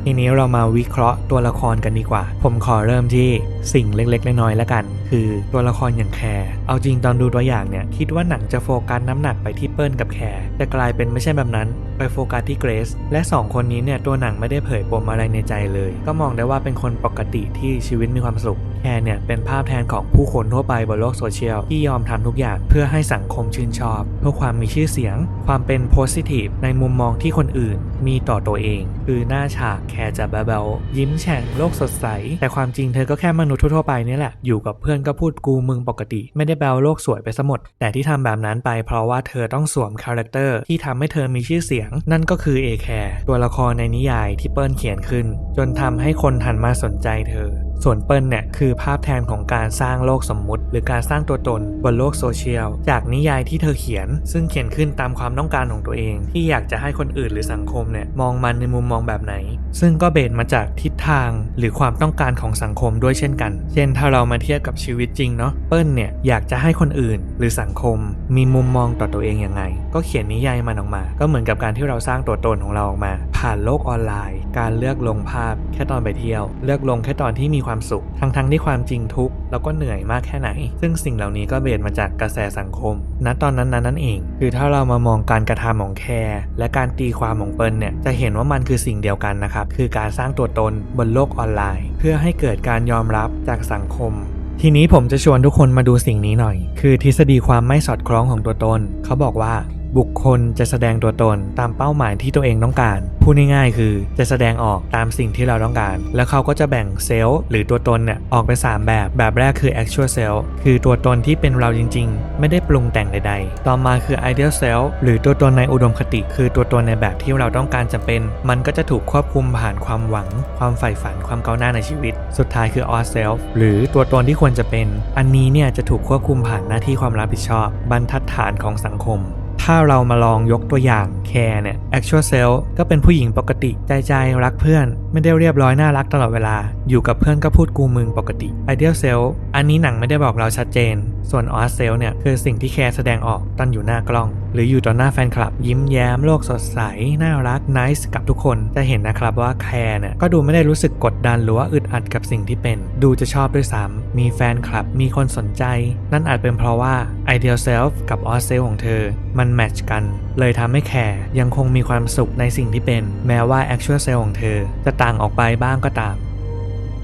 ทีนี้เรามาวิเคราะห์ตัวละครกันดีกว่าผมขอเริ่มที่สิ่งเล็กๆน้อยๆแล้วกันคือตัวละครอย่างแคร์เอาจริงตอนดูตัวอย่างเนี่ยคิดว่าหนังจะโฟกัสน้ำหนักไปที่เปิ้ลกับแคร์แต่กลายเป็นไม่ใช่แบบนั้นไปโฟกัสที่เกรซและ2คนนี้เนี่ยตัวหนังไม่ได้เผยปมอะไรในใจเลยก็มองได้ว่าเป็นคนปกติที่ชีวิตมีความสุขแคร์เนี่ยเป็นภาพแทนของผู้คนทั่วไปบนโลกโซเชียลที่ยอมทำทุกอย่างเพื่อให้สังคมชื่นชอบเพื่อความมีชื่อเสียงความเป็นโพสิทีฟในมุมมองที่คนอื่นมีต่อตัวเองคือหน้าฉากแคร์จะแบ๊วๆยิ้มแฉ่งโลกสดใสแต่ความจริงเธอก็แค่มนุษย์ทั่วไปนี่แหละอยู่กับเพื่อนก็พูดกูมึงปกติไม่ได้แบวโลกสวยไปซะหมดแต่ที่ทำแบบนั้นไปเพราะว่าเธอต้องสวมคาแรคเตอร์ที่ทำให้เธอมีชื่อเสียงนั่นก็คือเอแคร์ตัวละครในนิยายที่เปิ้ลเขียนขึ้นจนทำให้คนหันมาสนใจเธอส่วนเปิ้ลเนี่ยคือภาพแทนของการสร้างโลกสมมุติหรือการสร้างตัวตนบนโลกโซเชียลจากนิยายที่เธอเขียนซึ่งเขียนขึ้นตามความต้องการของตัวเองที่อยากจะให้คนอื่นหรือสังคมเนี่ยมองมันในมุมมองแบบไหนซึ่งก็เบสมาจากทิศทางหรือความต้องการของสังคมด้วยเช่นกันเช่นถ้าเรามาเทียบกับชีวิตจริงเนาะเปิ้ลเนี่ยอยากจะให้คนอื่นหรือสังคมมีมุมมองต่อตัวเองยังไงก็เขียนนิยายมันออกมาก็เหมือนกับการที่เราสร้างตัวตนของเราออกมาผ่านโลกออนไลน์การเลือกลงภาพแค่ตอนไปเที่ยวเลือกลงแค่ตอนที่มีความสุขทั้งที่ความจริงทุกข์แล้วก็เหนื่อยมากแค่ไหนซึ่งสิ่งเหล่านี้ก็เบสมาจากกระแสสังคมณตอนนั้นนั่นเองคือถ้าเรามามองการกระทำของแคร์และการตีความของเปิ้ลเนี่ยจะเห็นว่ามันคือสิ่งเดียวกันนะครับคือการสร้างตัวตนบนโลกออนไลน์เพื่อให้เกิดการยอมรับจากสังคมทีนี้ผมจะชวนทุกคนมาดูสิ่งนี้หน่อยคือทฤษฎีความไม่สอดคล้องของตัวตนเขาบอกว่าบุคคลจะแสดงตัวตนตามเป้าหมายที่ตัวเองต้องการพูดง่ายๆคือจะแสดงออกตามสิ่งที่เราต้องการแล้วเขาก็จะแบ่งเซลล์หรือตัวตนเนี่ยออกเป็น3แบบแรกคือ actual self คือตัวตนที่เป็นเราจริงๆไม่ได้ปรุงแต่งใดๆต่อมาคือ ideal self หรือตัวตนในอุดมคติคือตัวตนในแบบที่เราต้องการจะเป็นมันก็จะถูกควบคุมผ่านความหวังความใฝ่ฝันความก้าวหน้าในชีวิตสุดท้ายคือ ought self หรือตัวตนที่ควรจะเป็นอันนี้เนี่ยจะถูกควบคุมผ่านหน้าที่ความรับผิดชอบบรรทัดฐานของสังคมถ้าเรามาลองยกตัวอย่างแคร์เนี่ย actual self ก็เป็นผู้หญิงปกติใจรักเพื่อนไม่ได้เรียบร้อยน่ารักตลอดเวลาอยู่กับเพื่อนก็พูดกูมึงปกติ ideal self อันนี้หนังไม่ได้บอกเราชัดเจนส่วน ought self เนี่ยคือสิ่งที่แคร์แสดงออกตอนอยู่หน้ากล้องหรืออยู่ต่อหน้าแฟนคลับยิ้มแย้มโลกสดใสน่ารัก nice กับทุกคนจะเห็นนะครับว่าแคร์เนี่ยก็ดูไม่ได้รู้สึกกดดันหรือว่าอึดอัดกับสิ่งที่เป็นดูจะชอบด้วยซ้ำมีแฟนคลับมีคนสนใจนั่นอาจเป็นเพราะว่า ideal self กับ ought self ของเธอมันแมทช์กันเลยทำให้แคร์ยังคงมีความสุขในสิ่งที่เป็นแม้ว่า actual self ของเธอจะต่างออกไปบ้างก็ตาม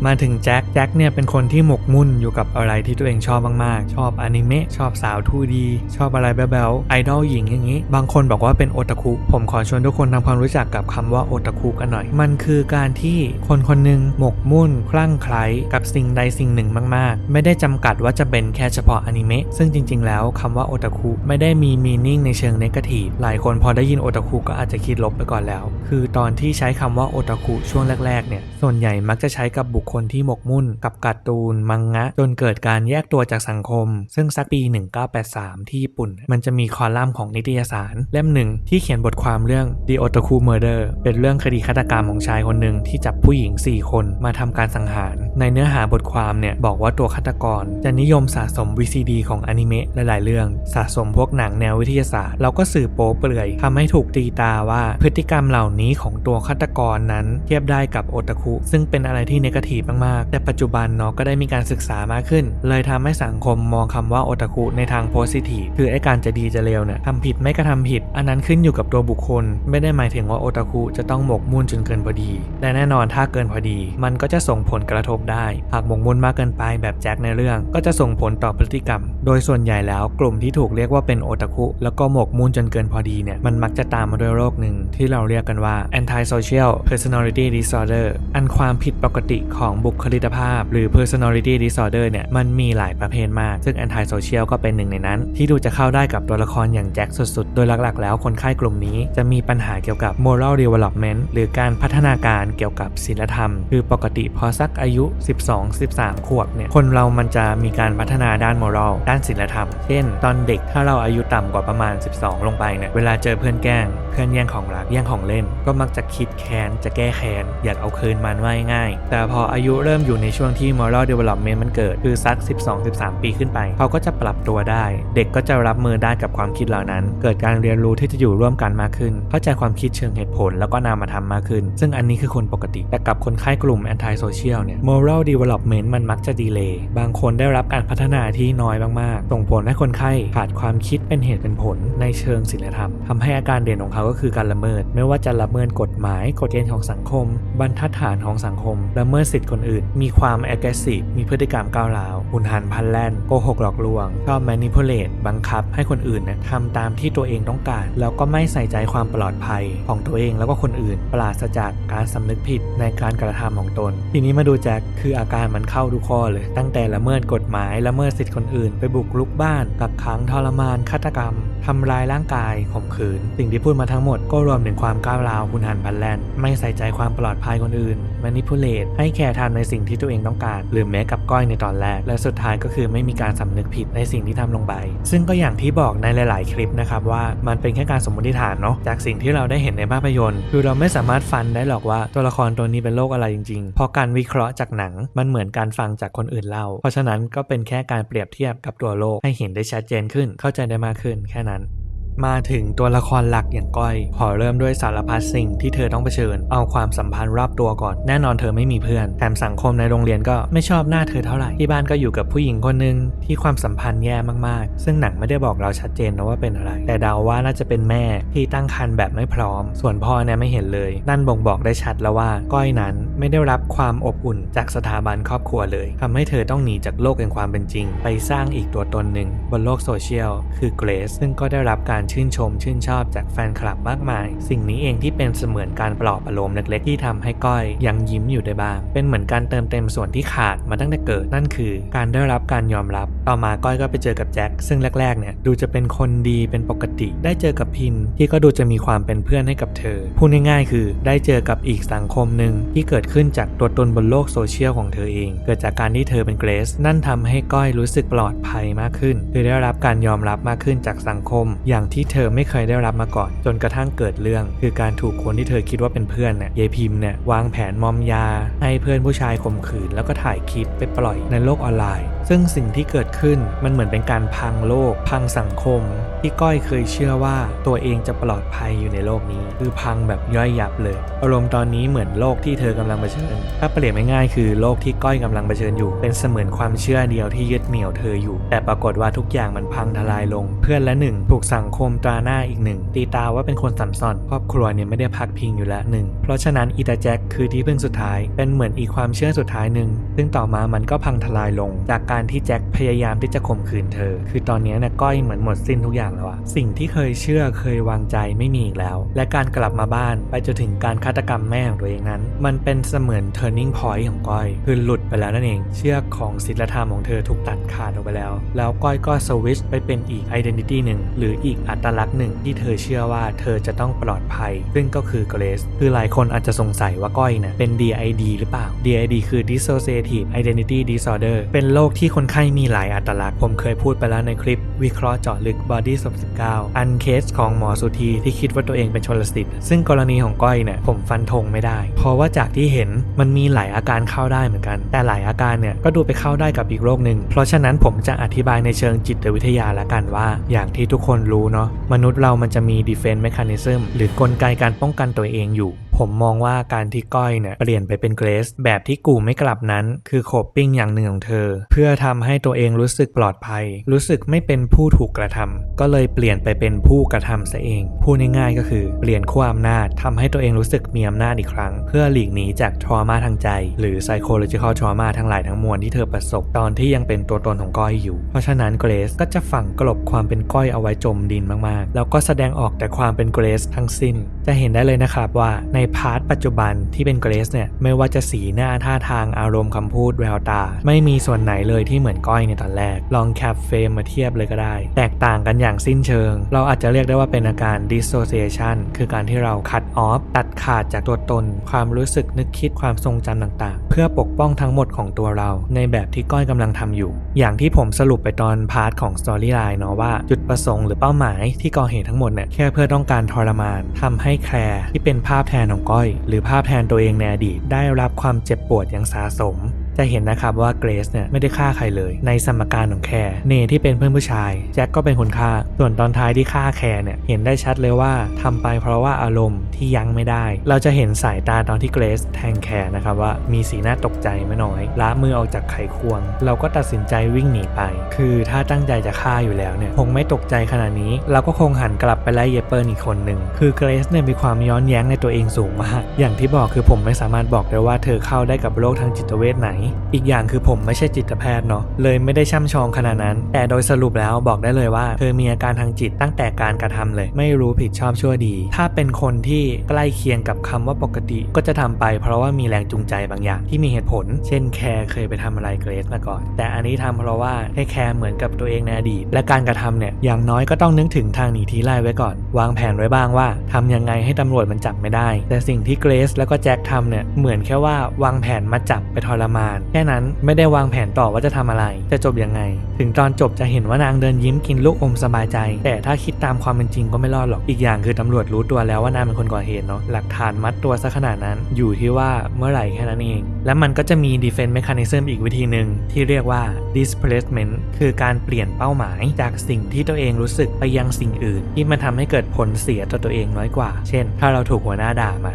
มาถึงแจ็คเนี่ยเป็นคนที่หมกมุ่นอยู่กับอะไรที่ตัวเองชอบมากๆชอบอนิเมะชอบสาว 2D ชอบอะไรแบ๊วๆไอดอลหญิงอย่างนี้บางคนบอกว่าเป็นโอตาคุผมขอชวนทุกคนทำความรู้จักกับคำว่าโอตาคุกันหน่อยมันคือการที่คนคนหนึ่งหมกมุ่นคลั่งไคล้กับสิ่งใดสิ่งหนึ่งมากๆไม่ได้จำกัดว่าจะเป็นแค่เฉพาะอนิเมะซึ่งจริงๆแล้วคำว่าโอตาคุไม่ได้มีมีนิ่งในเชิงเนกาทีฟหลายคนพอได้ยินโอตาคุก็อาจจะคิดลบไปก่อนแล้วคือตอนที่ใช้คำว่าโอตาคุช่วงแรกๆเนี่ยส่วนใหญ่มักจะใช้กับบุคคลที่หมกมุ่นกับการ์ตูนมังงะจนเกิดการแยกตัวจากสังคมซึ่งสักปี 1983 ที่ญี่ปุ่นมันจะมีคอลัมน์ของนิตยสารเล่มหนึ่งที่เขียนบทความเรื่อง The Otaku Murder เป็นเรื่องคดีฆาตกรรมของชายคนหนึ่งที่จับผู้หญิง 4 คนมาทำการสังหารในเนื้อหาบทความเนี่ยบอกว่าตัวฆาตกรจะนิยมสะสม VCD ของอนิเมะหลายๆเรื่องสะสมพวกหนังแนววิทยาศาสตร์แล้วก็สื่อโป๊เปลือยทำให้ถูกตีตาว่าพฤติกรรมเหล่านี้ของตัวฆาตกรนั้นเทียบได้กับโอตาคุซึ่งเป็นอะไรที่เนกาทีฟมากๆแต่ปัจจุบันเนาะก็ได้มีการศึกษามากขึ้นเลยทำให้สังคมมองคำว่าโอตาคุในทางโพสิทีฟคือไอ้การจะดีจะเลวเนี่ยทำผิดไม่กระทำผิดอันนั้นขึ้นอยู่กับตัวบุคคลไม่ได้หมายถึงว่าโอตาคุจะต้องหมกมุ่นจนเกินพอดีและแน่นอนถ้าเกินพอดีมันก็จะส่งผลกระทบได้หากหมกมุ่นมากเกินไปแบบแจ็คในเรื่องก็จะส่งผลต่อพฤติกรรมโดยส่วนใหญ่แล้วกลุ่มที่ถูกเรียกว่าเป็นโอตาคุแล้วก็หมกมุ่นจนเกินพอดีเนี่ยมันมักจะตามมาด้วยโรคหนึ่งที่เราเรียกกันว่า antisocial personality disorder อันความผิดปกติของบุคลิกภาพหรือ personality disorder เนี่ยมันมีหลายประเภทมากซึ่ง antisocial ก็เป็นหนึ่งในนั้นที่ดูจะเข้าได้กับตัวละครอย่างแจ็คสุดๆโดยหลักๆแล้วคนไข้กลุ่มนี้จะมีปัญหาเกี่ยวกับ moral development หรือการพัฒนาการเกี่ยวกับศีลธรรมคือปกติพอสักอายุ 12-13 ขวบเนี่ยคนเรามันจะมีการพัฒนาด้าน moral ด้านศีลธรรมเช่นตอนเด็กถ้าเราอายุต่ำกว่าประมาณ12ลงไปเนี่ยเวลาเจอเพื่อนแกล้ง เพื่อนแย่งของรักแย่งของเล่นก็มักจะคิดแค้นจะแก้แค้นอยากเอาคืนมันว่าง่ายแต่พออายุเริ่มอยู่ในช่วงที่ moral development มันเกิดคือสัก 12-13 ปีขึ้นไปเขาก็จะปรับตัวได้เด็กก็จะรับมือได้กับความคิดเหล่านั้นเกิดการเรียนรู้ที่จะอยู่ร่วมกันมากขึ้นเข้าใจความคิดเชิงเหตุผลแล้วก็นามธรรมมากขึ้นซึ่งอันนี้คือคนปกติแต่กับคนไข้กลุ่ม anti social เนี่ย moral development มันมักจะดีเลย์บางคนได้รับการพัฒนาที่น้อยมากๆส่งผลให้คนไข้ขาดความคิดเป็นเหตุเป็นผลในเชิงศีลธรรมทำให้อาการเด่นของเขาก็คือการละเมิดไม่ว่าจะละเมิดกฎหมายกฎเกณฑ์ของสังคมบรรทัดฐานของสังคมละเมิดสิทธิคนอื่นมีความ aggressive มีพฤติกรรมก้าวร้าวหุนหันพลันแล่นโกหกหลอกลวงชอบ manipulate บังคับให้คนอื่นทำตามที่ตัวเองต้องการแล้วก็ไม่ใส่ใจความปลอดภัยของตัวเองแล้วก็คนอื่นปราศจากการสำนึกผิดในการกระทำของตนทีนี้มาดูแจ็คคืออาการมันเข้าทุกข้อเลยตั้งแต่ละเมิดกฎหมายละเมิดสิทธิคนอื่นไปบุกรุกบ้านกักขังทรมานฆาตกรรมทำร้ายร่างกายข่มขืนสิ่งที่พูดมาทั้งหมดก็รวมถึงความก้าวร้าวหุนหันพลันแล่นไม่ใส่ใจความปลอดภัยคนอื่น manipulate ให้แค่ทำในสิ่งที่ตัวเองต้องการหรือแม้กับก้อยในตอนแรกและสุดท้ายก็คือไม่มีการสำนึกผิดในสิ่งที่ทำลงไปซึ่งก็อย่างที่บอกในหลายๆคลิปนะครับว่ามันเป็นแค่การสมมติฐานเนาะจากสิ่งที่เราได้เห็นในภาพยนตร์คือเราไม่สามารถฟันได้หรอกว่าตัวละครตัวนี้เป็นโรคอะไรจริงๆเพราะการวิเคราะห์จากหนังมันเหมือนการฟังจากคนอื่นเล่าเพราะฉะนั้นก็เป็นแค่การเปรียบเทียบกับตัวโรคให้เห็นได้ชัดเจนขึ้นเข้าใจได้มากขึ้นแค่นั้นมาถึงตัวละครหลักอย่างก้อยขอเริ่มด้วยสารพัดสิ่งที่เธอต้องเผชิญเอาความสัมพันธ์รอบตัวก่อนแน่นอนเธอไม่มีเพื่อนแถมสังคมในโรงเรียนก็ไม่ชอบหน้าเธอเท่าไหร่ที่บ้านก็อยู่กับผู้หญิงคนนึงที่ความสัมพันธ์แย่มากๆซึ่งหนังไม่ได้บอกเราชัดเจนนะว่าเป็นอะไรแต่เดาว่าน่าจะเป็นแม่ที่ตั้งครรภ์แบบไม่พร้อมส่วนพ่อเนี่ยไม่เห็นเลยนั่นบ่งบอกได้ชัดแล้วว่าก้อยนั้นไม่ได้รับความอบอุ่นจากสถาบันครอบครัวเลยทำให้เธอต้องหนีจากโลกแห่งความเป็นจริงไปสร้างอีกตัวตนหนึ่งบนโลกโซเชียลคือเกรซซึ่งก็ได้รับการชื่นชมชอบจากแฟนคลับมากมายสิ่งนี้เองที่เป็นเสมือนการปลอบประโลมเล็กๆที่ทำให้ก้อยยังยิ้มอยู่ได้บ้างเป็นเหมือนการเติมเต็มส่วนที่ขาดมาตั้งแต่เกิดนั่นคือการได้รับการยอมรับต่อมาก้อยก็ไปเจอกับแจ็คซึ่งแรกๆเนี่ยดูจะเป็นคนดีเป็นปกติได้เจอกับพินที่ก็ดูจะมีความเป็นเพื่อนให้กับเธอพูดง่ายๆคือได้เจอกับอีกสังคมหนึ่งที่เกิดขึ้นจากตัวตนบนโลกโซเชียลของเธอเองเกิดจากการที่เธอเป็นเกรซนั่นทำให้ก้อยรู้สึกปลอดภัยมากขึ้นเธอได้รับการยอมรับมากขึ้นจากสังคมอย่างที่เธอไม่เคยได้รับมาก่อนจนกระทั่งเกิดเรื่องคือการถูกคนที่เธอคิดว่าเป็นเพื่อนเนี่ยยายพิมพ์เนี่ยวางแผนมอมยาให้เพื่อนผู้ชายข่มขืนแล้วก็ถ่ายคลิปไปปล่อยในโลกออนไลน์ซึ่งสิ่งที่เกิดขึ้นมันเหมือนเป็นการพังโลกพังสังคมที่ก้อยเคยเชื่อว่าตัวเองจะปลอดภัยอยู่ในโลกนี้คือพังแบบย่อยยับเลยอารมณ์ตอนนี้เหมือนโลกที่เธอกำลังเผชิญถ้าเปรียบง่ายๆคือโลกที่ก้อยกำลังเผชิญอยู่เป็นเสมือนความเชื่อเดียวที่ยึดเหนี่ยวเธออยู่แต่ปรากฏว่าทุกอย่างมันพังทลายลงเพื่อนละหนึ่งถูกสังคมตราหน้าอีกหนึ่งตีตาว่าเป็นคนสัมสอนครอบครัวเนี่ยไม่ได้พักพิงอยู่แล้วหนึ่งเพราะฉะนั้นอีตาแจ็คคือที่พึ่งสุดท้ายเป็นเหมือนอีกความเชื่อสุดท้ายหนึ่งซึ่งต่อมามันก็พังทลายลงจากการที่แจ็คพยายามที่จะข่มขืนเธอคือตอนนี้เนี่ยก้อยเหมือนหมดสิ้นทุกอย่างแล้วอะสิ่งที่เคยเชื่อเคยวางใจไม่มีอีกแล้วและการกลับมาบ้านไปจนถึงการฆาตกรรมแม่ของตัวเองนั้นมันเป็นเสมือน turning point ของก้อยคือหลุดไปแล้วนั่นเองเชือกของศีลธรรมของเธอถูกตัดขาดออกไปแล้วก้อยก็สวิตช์ไปเป็นอีก identity หนึ่งหรืออีกอัตลักษณ์หนึ่งที่เธอเชื่อว่าเธอจะต้องปลอดภัยซึ่งก็คือเกรซคือหลายคนอาจจะสงสัยว่าก้อยเนี่ยเป็น DID หรือเปล่า DID คือ Dissociative Identity Disorder เป็นโรคที่คนไข้มีหลายอัตลักษณ์ผมเคยพูดไปแล้วในคลิปวิเคราะห์เจาะลึก Body 19อันเคสของหมอสุธีที่คิดว่าตัวเองเป็นชลสิทธิ์ซึ่งกรณีของก้อยเนี่ยผมฟันธงไม่ได้เพราะว่าจากที่เห็นมันมีหลายอาการเข้าได้เหมือนกันแต่หลายอาการเนี่ยก็ดูไปเข้าได้กับอีกโรคหนึ่งเพราะฉะนั้นผมจะอธิบายในเชิงจิตวิทยาละกันว่าอย่างที่ทุกคนรู้เนาะมนุษย์เรามันจะมี defense mechanism หรือกลไกการป้องกันตัวเองอยู่ผมมองว่าการที่ก้อยเนี่ยเปลี่ยนไปเป็นเกรซแบบที่กูไม่กลับนั้นคือโคปปิ้งอย่างหนึ่งของเธอเพื่อทำให้ตัวเองรู้สึกปลอดภัยรู้สึกไม่เป็นผู้ถูกกระทำก็เลยเปลี่ยนไปเป็นผู้กระทำซะเองพูดง่ายๆก็คือเปลี่ยนขั้วอำนาจทำให้ตัวเองรู้สึกมีอำนาจอีกครั้งเพื่อหลีกหนีจากทรมาทางใจหรือ psychological trauma ทั้งหลายทั้งมวลที่เธอประสบตอนที่ยังเป็นตัวตนของก้อยอยู่เพราะฉะนั้นเกรซก็จะฝังกลบความเป็นก้อยเอาไว้จมดินมากๆแล้วก็แสดงออกแต่ความเป็นเกรซทั้งสิ้นจะเห็นได้เลยนะครับว่าใน พาร์ทปัจจุบันที่เป็นเกรซเนี่ยไม่ว่าจะสีหน้าท่าทางอารมณ์คำพูดแววตาไม่มีส่วนไหนเลยที่เหมือนก้อยในตอนแรกลองแคปเฟรมมาเทียบเลยก็ได้แตกต่างกันอย่างสิ้นเชิงเราอาจจะเรียกได้ว่าเป็นอาการ dissociation คือการที่เราคัดออฟตัดขาดจากตัวตนความรู้สึกนึกคิดความทรงจำต่างๆเพื่อปกป้องทั้งหมดของตัวเราในแบบที่ก้อยกำลังทำอยู่อย่างที่ผมสรุปไปตอนพาร์ทของ storyline เนาะว่าจุดประสงค์หรือเป้าหมายที่ก่อเหตุทั้งหมดเนี่ยแค่เพื่อต้องการทรมานทำให้แคลร์ที่เป็นภาพแทนของก้อยหรือภาพแทนตัวเองในอดีตได้รับความเจ็บปวดอย่างสาสมจะเห็นนะครับว่าเกรซเนี่ยไม่ได้ฆ่าใครเลยในสมการของแคร์เนที่เป็นเพื่อนผู้ชายแจ็คก็เป็นคนฆ่าส่วนตอนท้ายที่ฆ่าแคร์เนี่ยเห็นได้ชัดเลยว่าทำไปเพราะว่าอารมณ์ที่ยั้งไม่ได้เราจะเห็นสายตาตอนที่เกรซแทงแคร์นะครับว่ามีสีหน้าตกใจไม่น้อยละมือออกจากไขควงเราก็ตัดสินใจวิ่งหนีไปคือถ้าตั้งใจจะฆ่าอยู่แล้วเนี่ยคงไม่ตกใจขนาดนี้เราก็คงหันกลับไปไล่เยเปิลอีกคนหนึ่งคือเกรซเนี่ยมีความย้อนแย้งในตัวเองสูงมากอย่างที่บอกคือผมไม่สามารถบอกได้ว่าเธอเข้าได้กับโรคทางจิตเวชไหนอีกอย่างคือผมไม่ใช่จิตแพทย์เนาะเลยไม่ได้ช่ำชองขนาดนั้นแต่โดยสรุปแล้วบอกได้เลยว่าเธอมีอาการทางจิตตั้งแต่การกระทำเลยไม่รู้ผิดชอบชั่วดีถ้าเป็นคนที่ใกล้เคียงกับคำว่าปกติก็จะทำไปเพราะว่ามีแรงจูงใจบางอย่างที่มีเหตุผลเช่นแคร์เคยไปทำอะไรเกรซมาก่อนแต่อันนี้ทำเพราะว่าให้แคร์เหมือนกับตัวเองในอดีตและการกระทำเนี่ยอย่างน้อยก็ต้องนึกถึงทางหนีทีไล่ไว้ก่อนวางแผนไว้บ้างว่าทำยังไงให้ตำรวจมันจับไม่ได้แต่สิ่งที่เกรซแล้วก็แจ็คทำเนี่ยเหมือนแค่ว่าวางแผนมาจับไปทรมานแค่นั้นไม่ได้วางแผนต่อว่าจะทำอะไรจะจบยังไงถึงตอนจบจะเห็นว่านางเดินยิ้มกินลูกอมสบายใจแต่ถ้าคิดตามความเป็นจริงก็ไม่รอดหรอกอีกอย่างคือตำรวจรู้ตัวแล้วว่านางเป็นคนก่อเหตุเนาะหลักฐานมัดตัวซะขนาดนั้นอยู่ที่ว่าเมื่อไหร่แค่นั้นเองและมันก็จะมี defense mechanism อีกวิธีหนึ่งที่เรียกว่า displacement คือการเปลี่ยนเป้าหมายจากสิ่งที่ตัวเองรู้สึกไปยังสิ่งอื่นที่มันทำให้เกิดผลเสียต่อตัวเองน้อยกว่าเช่นถ้าเราถูกหัวหน้าด่ามา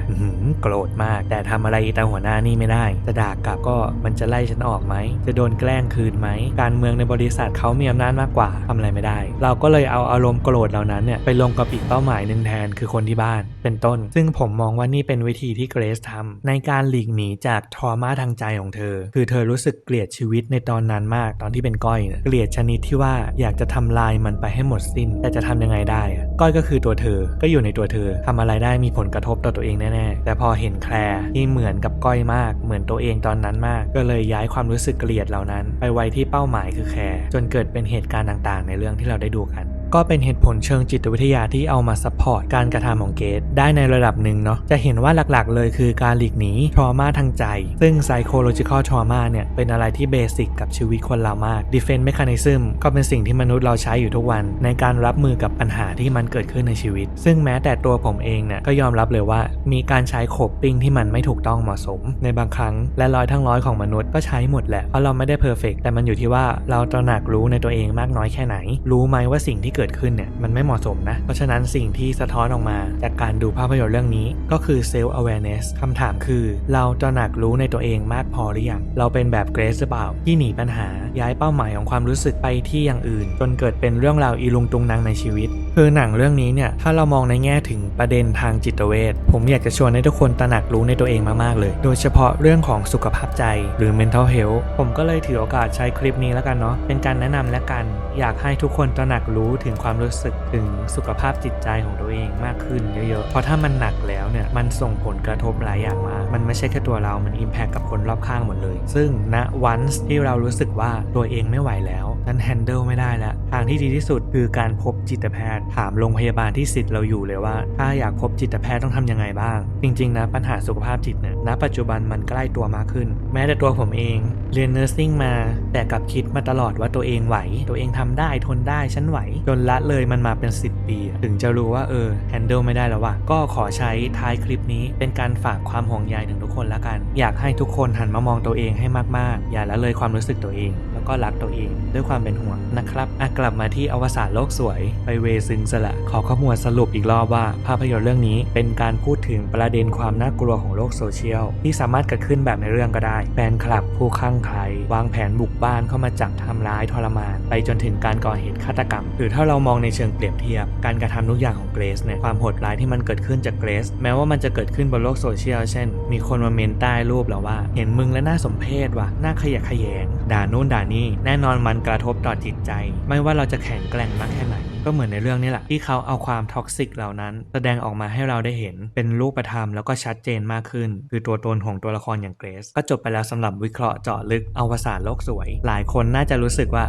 โกรธมากแต่ทำอะไรแต่หัวหน้านี่ไม่ได้จะด่ากลับก็มันจะไล่ฉันออกไหมจะโดนแกล้งคืนไหมการเมืองในบริษัทเขามีอำนาจมากกว่าทำอะไรไม่ได้เราก็เลยเอาอารมณ์โกรธเหล่านั้นเนี่ยไปลงกับอีกเป้าหมายหนึ่งแทนคือคนที่บ้านเป็นต้นซึ่งผมมองว่านี่เป็นวิธีที่เกรซทำในการหลีกหนีจากทรมาทางใจของเธอคือเธอรู้สึกเกลียดชีวิตในตอนนั้นมากตอนที่เป็นก้อยเกลียดชนิดที่ว่าอยากจะทำลายมันไปให้หมดสิ้นแต่จะทำยังไงได้ก้อยก็คือตัวเธอก็อยู่ในตัวเธอทำอะไรได้มีผลกระทบต่อตัวเองแน่ๆแต่พอเห็นแคลร์ที่เหมือนกับก้อยมากเหมือนตัวเองตอนนั้นมากก็เลยย้ายความรู้สึกเกลียดเหล่านั้นไปไว้ที่เป้าหมายคือแคร์จนเกิดเป็นเหตุการณ์ต่างๆในเรื่องที่เราได้ดูกันก็เป็นเหตุผลเชิงจิตวิทยาที่เอามาซัพพอร์ตการกระทำของเกตได้ในระดับหนึ่งเนาะจะเห็นว่าหลักๆเลยคือการหลีกหนีทรมาทางใจซึ่ง psychological trauma เนี่ยเป็นอะไรที่เบสิกกับชีวิตคนเรามาก defense mechanism ก็เป็นสิ่งที่มนุษย์เราใช้อยู่ทุกวันในการรับมือกับปัญหาที่มันเกิดขึ้นในชีวิตซึ่งแม้แต่ตัวผมเองเนี่ยก็ยอมรับเลยว่ามีการใช้โคปปิ้งที่มันไม่ถูกต้องเหมาะสมในบางครั้งและร้อยทั้งร้อยของมนุษย์ก็ใช้หมดแหละเพราะเราไม่ได้เพอร์เฟกต์แต่มันอยู่ที่ว่าเราตระหนักรู้ในตัวเองมากน้อยแค่ไหนรู้ไหมว่าสิ่งที่เกิดขึ้นเนี่ยมันไม่เหมาะสมนะเพราะฉะนั้นสิ่งที่สะท้อนออกมาจากการดูภาพยนตร์เรื่องนี้ก็คือ self awareness คำถามคือเราตระหนักรู้ในตัวเองมากพอหรือยังเราเป็นแบบเกรซหรือเปล่าที่หนีปัญหาย้ายเป้าหมายของความรู้สึกไปที่อย่างอื่นจนเกิดเป็นเรื่องราวอีลุงตุงนางในชีวิตคือหนังเรื่องนี้เนี่ยถ้าเรามองในแง่ถึงประเด็นทางจิตเวชผมอยากจะชวนให้ทุกคนตระหนักรู้ในตัวเองมากๆเลยโดยเฉพาะเรื่องของสุขภาพใจหรือ mental health ผมก็เลยถือโอกาสใช้คลิปนี้แล้วกันเนาะเป็นการแนะนำและกันอยากให้ทุกคนตระหนักรู้ถึงความรู้สึกถึงสุขภาพจิตใจของตัวเองมากขึ้นเยอะๆเพราะถ้ามันหนักแล้วเนี่ยมันส่งผลกระทบหลายอย่างมากมันไม่ใช่แค่ตัวเรามันอิมแพคกับคนรอบข้างหมดเลยซึ่งณวันที่เรารู้สึกว่าตัวเองไม่ไหวแล้วนั้นแฮนเดิลไม่ได้แล้วทางที่ดีที่สุดคือการพบจิตแพทย์ถามโรงพยาบาลที่สิทธิ์เราอยู่เลยว่าถ้าอยากพบจิตแพทย์ต้องทำยังไงบ้างจริงๆนะปัญหาสุขภาพจิตเนี่ยณปัจจุบันมันใกล้ตัวมากขึ้นแม้แต่ตัวผมเองเรียนเนอร์ซิ่งมาแต่กลับคิดมาตลอดว่าตัวเองไหวตัวเองทำได้ทนได้ฉันไหวจนละเลยมันมาเป็น10 ปีถึงจะรู้ว่าแฮนเดิลไม่ได้แล้วว่ะก็ขอใช้ท้ายคลิปนี้เป็นการฝากความห่วงใยถึงทุกคนละกันอยากให้ทุกคนหันมามองตัวเองให้มากๆอย่าละเลยความรู้สึกตัวเองแล้วก็รักตัวเองด้วยความเป็นห่วงนะครับกลับมาที่อวสานโลกสวยไปเวซึงสละขอข้อมูลสรุปอีกรอบว่าภาพยนตร์เรื่องนี้เป็นการพูดถึงประเด็นความน่ากลัวของโลกโซเชียลที่สามารถเกิดขึ้นแบบในเรื่องก็ได้แฟนคลับผู้คลั่งไคล้วางแผนบุกบ้านเข้ามาจับทำร้ายทรมานไปจนถึงการก่อเหตุฆาตกรรมหรือถ้าเรามองในเชิงเปรียบเทียบการกระทำทุกอย่างของเกรซเนี่ยความโหดร้ายที่มันเกิดขึ้นจากเกรซแม้ว่ามันจะเกิดขึ้นบนโลกโซเชียลเช่นมีคนมาเมนใต้รูปเราว่าเห็นมึงและน่าสมเพชว่ะน่าขยะแขยง ด่านู่นด่านี่แน่นอนมันกระทบต่อจิตใจไม่ว่าเราจะแข็งแกร่งมากแค่ไหนก็เหมือนในเรื่องนี้แหละที่เขาเอาความท็อกซิกเหล่านั้นแสดงออกมาให้เราได้เห็นเป็นรูปธรรมแล้วก็ชัดเจนมากขึ้นคือตัวตนของตัวละครอย่างเกรซก็จบไปแล้วสำหรับวิเคราะห์เจาะลึกอวสานโลกสวยหลายคนน่าจะรู้สึกว่า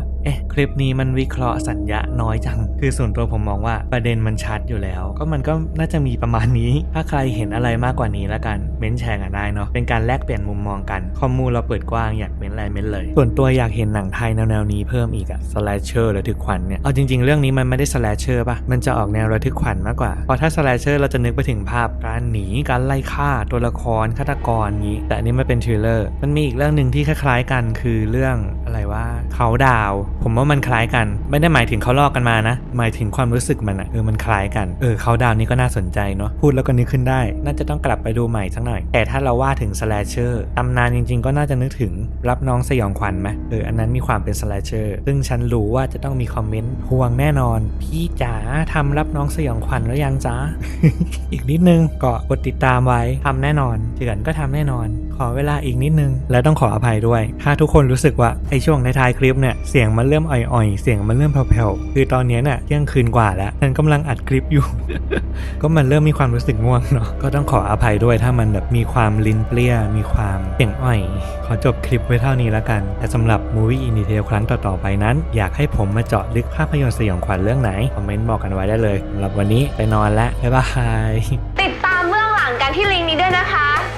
คลิปนี้มันวิเคราะห์สัญญาน้อยจังคือส่วนตัวผมมองว่าประเด็นมันชัดอยู่แล้วก็มันก็น่าจะมีประมาณนี้ถ้าใครเห็นอะไรมากกว่านี้ละกันเม้นแชร์กันได้เนาะเป็นการแลกเปลี่ยนมุมมองกันข้อมูลเราเปิดกว้างอยากเม้นอะไรเม้นเลยส่วนตัวอยากเห็นหนังไทยแนวนี้เพิ่มอีกอะสแลชเชอร์ระทึกขวัญเนี่ยเอาจริงๆเรื่องนี้มันไม่ได้สแลชเชอร์ป่ะมันจะออกแนวระทึกขวัญมากกว่าเพราะถ้าสแลชเชอร์เราจะนึกไปถึงภาพการหนีการไล่ฆ่าตัวละครฆาตกรนี้แต่อันนี้มันเป็นทริลเลอร์มันมีอีกเรื่องนึงที่คล้ายๆกันคือเรื่องอะไรว่าเขาดาวผมว่ามันคล้ายกันไม่ได้หมายถึงเขาลอกกันมานะหมายถึงความรู้สึกมันอะมันคล้ายกันเขาดาวนี้ก็น่าสนใจเนาะพูดแล้วก็นึกขึ้นได้น่าจะต้องกลับไปดูใหม่สักหน่อยแต่ถ้าเราว่าถึงสแลชเชอร์ตำนานจริงๆก็น่าจะนึกถึงรับน้องสยองขวัญไหมอันนั้นมีความเป็นสแลชเชอร์ซึ่งฉันรู้ว่าจะต้องมีคอมเมนต์ทวงแน่นอนพี่จ๋าทำรับน้องสยองขวัญแล้วยังจ๊ะ อีกนิดนึงก็กดติดตามไว้ทำแน่นอนเถื่อนก็ทำแน่นอนขอเวลาอีกนิดนึงและต้องขออภัยด้วยถ้าทุกคนรู้สึกว่าไอ้ช่วงในท้ายคลิปเนี่ยเสียงมันเริ่มอ่อยๆเสียงมันเริ่มแผ่วๆคือตอนนี้เนี่ยเที่ยงคืนกว่าแล้วฉันกำลังอัดคลิปอยู่ ก็มันเริ่มมีความรู้สึกง่วงเนาะก็ต้องขออภัยด้วยถ้ามันแบบมีความลิ้นเปรี้ยมีความเสียงอ่อยขอจบคลิปไว้เท่านี้แล้วกันแต่สำหรับ Movie in Detail ครั้งต่อๆไปนั้นอยากให้ผมมาเจาะลึกภาพยนตร์สยองขวัญเรื่องไหนคอมเมนต์บอกกันไว้ได้เลยสำหรับวันนี้ไปนอนแล้วบ๊ายบาย ติดตามเบื้องหลังกันที่ลิงก์นี้ด้วยนะคะ